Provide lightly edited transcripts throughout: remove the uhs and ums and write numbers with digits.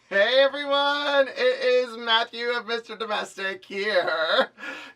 Hey everyone, it is Matthew of Mr. Domestic here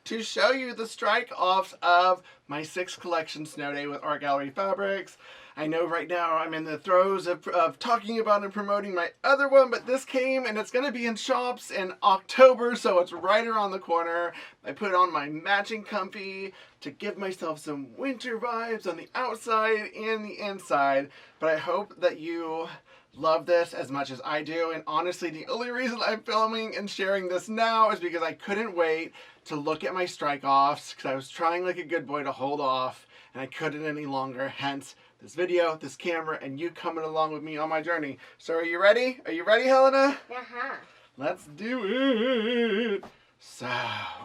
to show you the strike-offs of my 6th collection Snow Day with Art Gallery Fabrics. I know right now I'm in the throes of talking about and promoting my other one, but this came and it's going to be in shops in October, so it's right around the corner. I put on my matching comfy to give myself some winter vibes on the outside and the inside, but I hope that you love this as much as I do, and honestly the only reason I'm filming and sharing this now is because I couldn't wait to look at my strike offs because I was trying like a good boy to hold off and I couldn't any longer, hence this video, this camera, and you coming along with me on my journey. So are you ready? Are you ready, Helena? Uh-huh. Let's do it. So,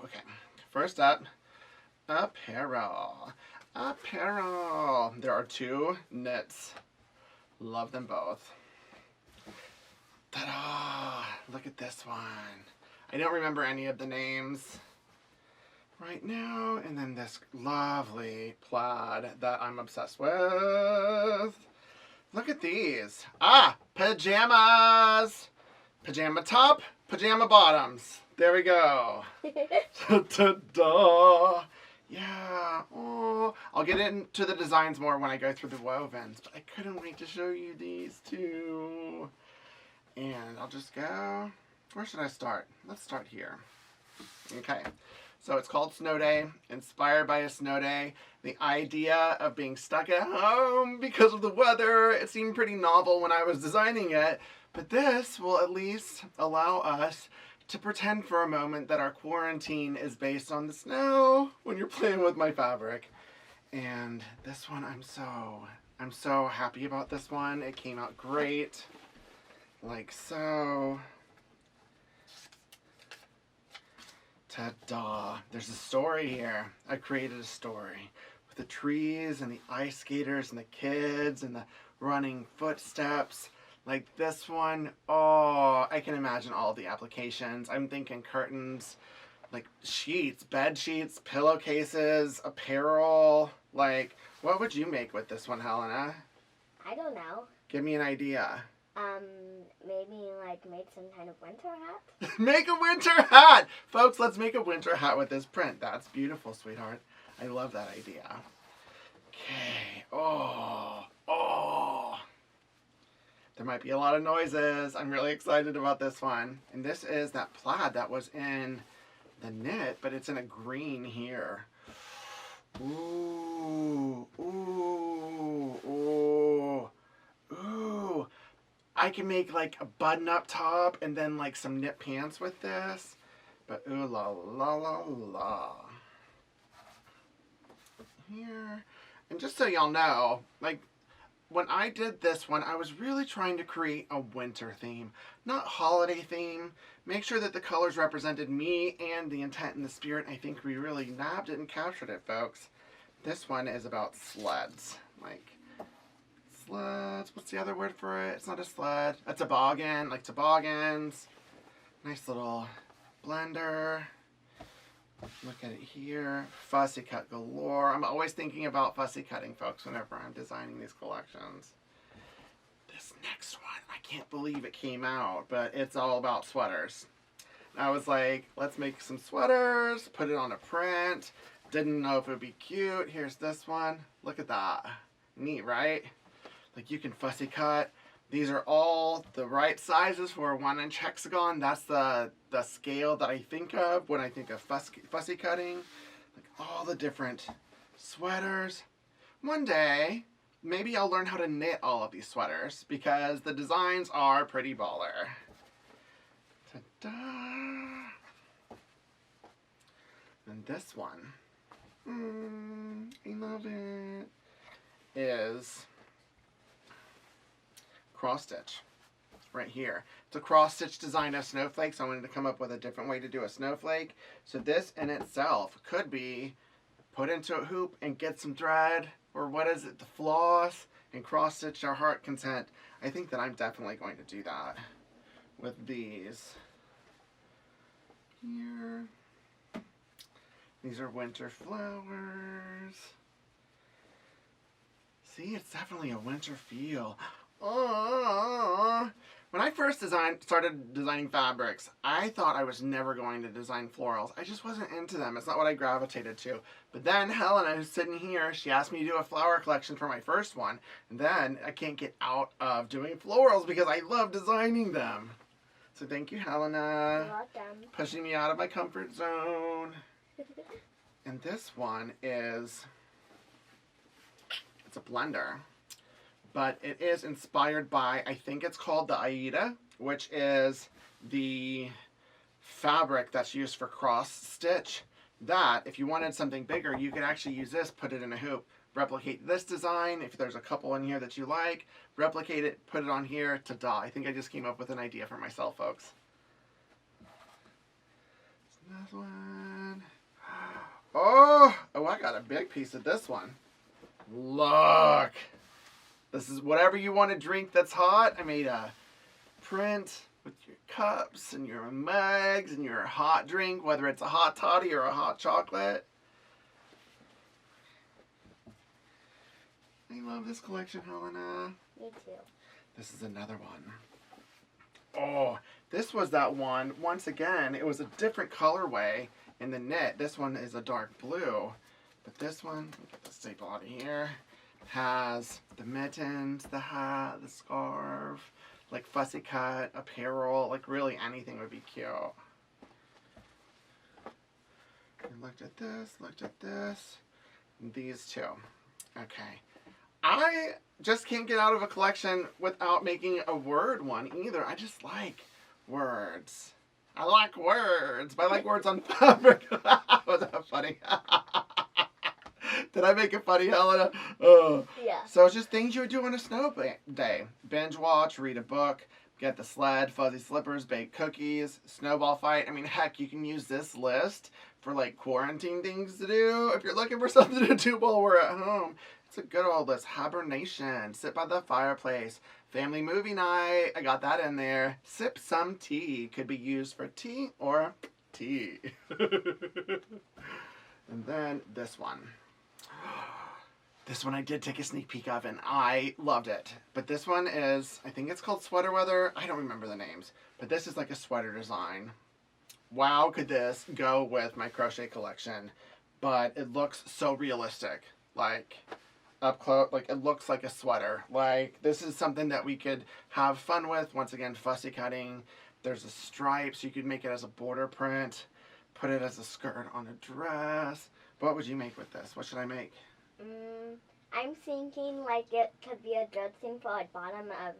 okay, first up, apparel. There are 2 knits. Love them both. Ta-da! Look at this one. I don't remember any of the names right now. And then this lovely plaid that I'm obsessed with. Look at these. Pajamas! Pajama top, pajama bottoms. There we go. Ta-da! Yeah. Oh, I'll get into the designs more when I go through the wovens, but I couldn't wait to show you these 2. And I'll just go, where should I start? Let's start here. Okay, so it's called Snow Day, inspired by a snow day. The idea of being stuck at home because of the weather, it seemed pretty novel when I was designing it, but this will at least allow us to pretend for a moment that our quarantine is based on the snow when you're playing with my fabric. And this one, I'm so happy about this one. It came out great. Like so. Ta-da! There's a story here. I created a story with the trees and the ice skaters and the kids and the running footsteps. Like this one, oh, I can imagine all the applications. I'm thinking curtains, like sheets, bed sheets, pillowcases, apparel. Like, what would you make with this one, Helena? I don't know. Give me an idea. Maybe like make some kind of winter hat? Make a winter hat! Folks, let's make a winter hat with this print. That's beautiful, sweetheart. I love that idea. Okay. Oh. There might be a lot of noises. I'm really excited about this one. And this is that plaid that was in the knit, but it's in a green here. Ooh. I can make like a button-up top and then like some knit pants with this. But ooh la la la la. Here. And just so y'all know, like when I did this one, I was really trying to create a winter theme, not holiday theme. Make sure that the colors represented me and the intent and the spirit. I think we really nabbed it and captured it, folks. This one is about sleds. Like, sleds, what's the other word for it? It's not a sled. A toboggan, like toboggans. Nice little blender. Look at it here. Fussy cut galore. I'm always thinking about fussy cutting, folks, whenever I'm designing these collections. This next one, I can't believe it came out, but it's all about sweaters. I was like, let's make some sweaters, put it on a print. Didn't know if it would be cute. Here's this one. Look at that. Neat, right? Like you can fussy cut. These are all the right sizes for a 1-inch hexagon. That's the scale that I think of when I think of fussy cutting. Like all the different sweaters. One day, maybe I'll learn how to knit all of these sweaters because the designs are pretty baller. Ta-da! And this one, I love it, is cross stitch right here. It's a cross stitch design of snowflakes. I wanted to come up with a different way to do a snowflake. So this in itself could be put into a hoop and get some thread, or what is it, the floss, and cross stitch our heart content. I think that I'm definitely going to do that with these here. These are winter flowers. See, it's definitely a winter feel. Oh, When I first started designing fabrics, I thought I was never going to design florals. I just wasn't into them. It's not what I gravitated to. But then Helena, who's sitting here, she asked me to do a flower collection for my first one. And then I can't get out of doing florals because I love designing them. So thank you, Helena. You're welcome. Pushing me out of my comfort zone. And this one is, it's a blender. But it is inspired by, I think it's called the Aida, which is the fabric that's used for cross stitch. That, if you wanted something bigger, you could actually use this, put it in a hoop, replicate this design. If there's a couple in here that you like, replicate it, put it on here, ta-da. I think I just came up with an idea for myself, folks. This one. Oh, I got a big piece of this one. Look. This is whatever you want to drink that's hot. I made a print with your cups and your mugs and your hot drink, whether it's a hot toddy or a hot chocolate. I love this collection, Helena. Me too. This is another one. Oh, this was that one. Once again, it was a different colorway in the knit. This one is a dark blue. But this one, let me get the staple out of here, has the mittens, the hat, the scarf, like fussy cut, apparel, like really anything would be cute. And looked at this, and these two. Okay. I just can't get out of a collection without making a word one either. I just like words. I like words, but I like words on fabric. Was that funny? Did I make it funny, Helena? Yeah. So it's just things you would do on a snow day. Binge watch, read a book, get the sled, fuzzy slippers, bake cookies, snowball fight. I mean, heck, you can use this list for like quarantine things to do. If you're looking for something to do while we're at home, it's a good old list. Hibernation, sit by the fireplace, family movie night. I got that in there. Sip some tea. Could be used for tea or tea. And then this one. This one I did take a sneak peek of and I loved it. But this one is, I think it's called Sweater Weather. I don't remember the names. But this is like a sweater design. Wow, could this go with my crochet collection. But it looks so realistic. Like, up close, like it looks like a sweater. Like, this is something that we could have fun with. Once again, fussy cutting. There's a stripe, so you could make it as a border print. Put it as a skirt on a dress. What would you make with this? What should I make? I'm thinking like it could be a good thing for like bottom of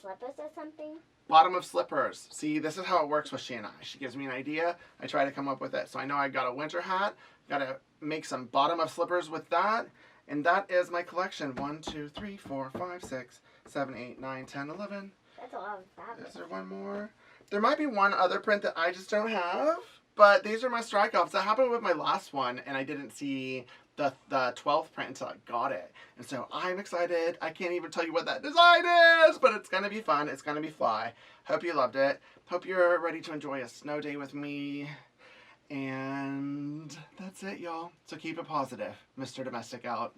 slippers or something. Bottom of slippers. See, this is how it works with she and I. She gives me an idea. I try to come up with it. So I know I got a winter hat. Got to make some bottom of slippers with that. And that is my collection. 1, 2, 3, 4, 5, 6, 7, 8, 9, 10, 11. That's a lot of fabric. Is there one more? There might be one other print that I just don't have. But these are my strike-offs. That happened with my last one. And I didn't see the 12th print until I got it. And so I'm excited. I can't even tell you what that design is, but it's going to be fun. It's going to be fly. Hope you loved it. Hope you're ready to enjoy a snow day with me. And that's it, y'all. So keep it positive. Mr. Domestic out.